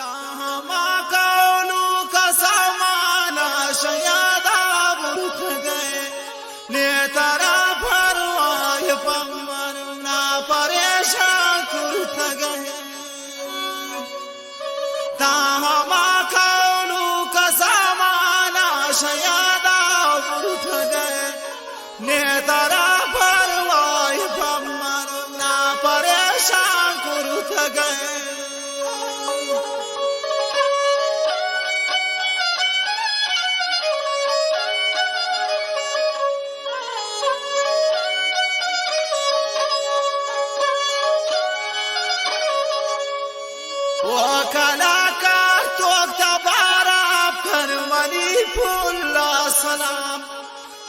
تاہما کولو کا سامانا شیادا برخ گئے نیتارا پروائی پمرنا پریشان کرت گئے تاہما کولو کا سامانا شیادا برخ گئے نیتارا پروائی پمرنا پریشان کرت گئے وكلاكار توك تبارا كرمني فل سلام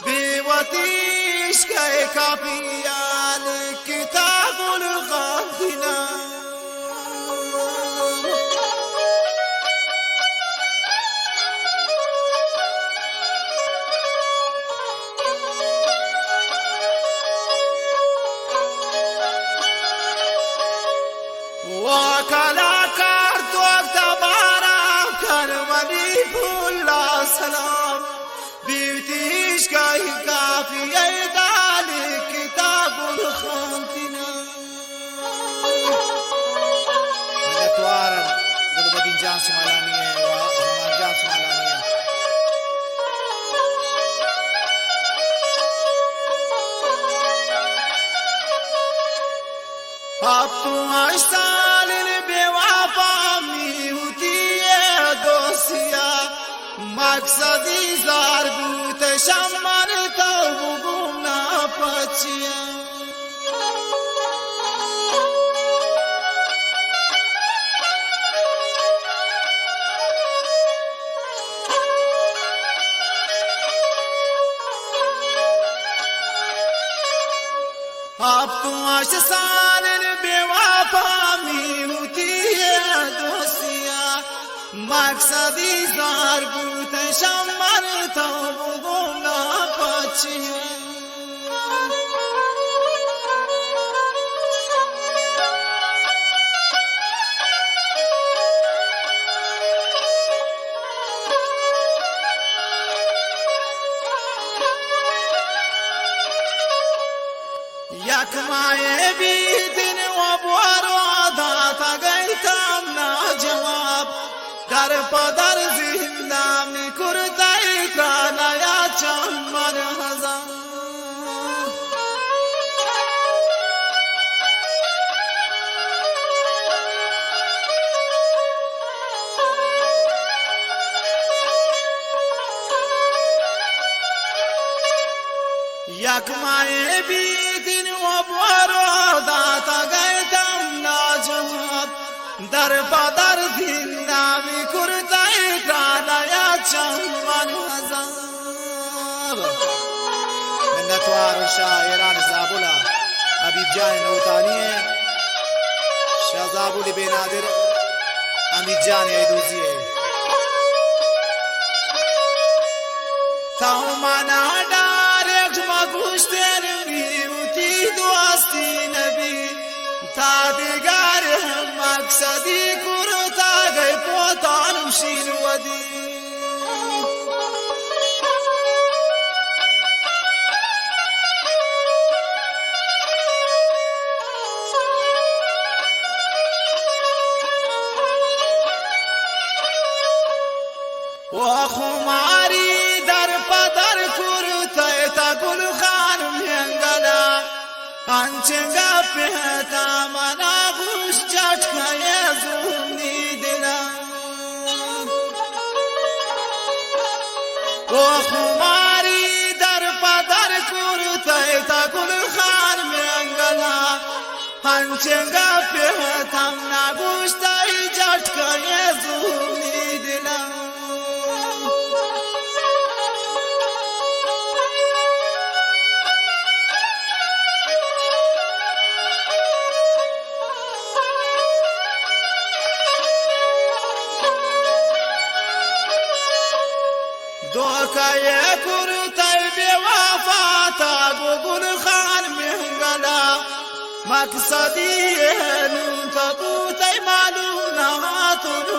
بيوتيش كي كابيال كتاب الغافنا وكلاكار توك تبارا كرمني فل سلام بيوتيش كي كافي دالي كتاب الخانتنا منتوارا قلوبدين جان سمالانية وهمان جان سمالانية अब तू आस्तान बेवाफा मी होती है दोसिया मकसदी जार बूत शमर तो गुना पचिया अब तू आस्तान बेवाफा मी होती है दोसिया मकसदी जार बूत शमर तो गुना पचिया يكماي بيدن وابوارو داتا گيتام نا جواب در پدر زندامي کرتاي کانا یا چمر هزار يكماي بيدن وابوارو داتا گيتام نا جواب در پدر زندامي کرتاي کانا یا چمر هزار منتوار شاعران زابولا حبيب جان نوتانية شاه زابولي بنادر حميد جان ايدوزية تاو مانا دارك ما گوشتن بیوتی دوستی نبی تا دیگر مقصدی کرتا گئی پوتانم شین ودی و خماری در پدر کرتا تا گل خانم هنگلا انچنگا پهتا منا گوش چٹکای زونی دلا و خماری در پدر کرتا تا گل خانم هنگلا انچنگا پهتا منا گوش تای چٹکای زونی دلا دوکای کرتای بیوفاتا گل خان مهنگلا مقصدی نون تا تو تای معلوم نهاتون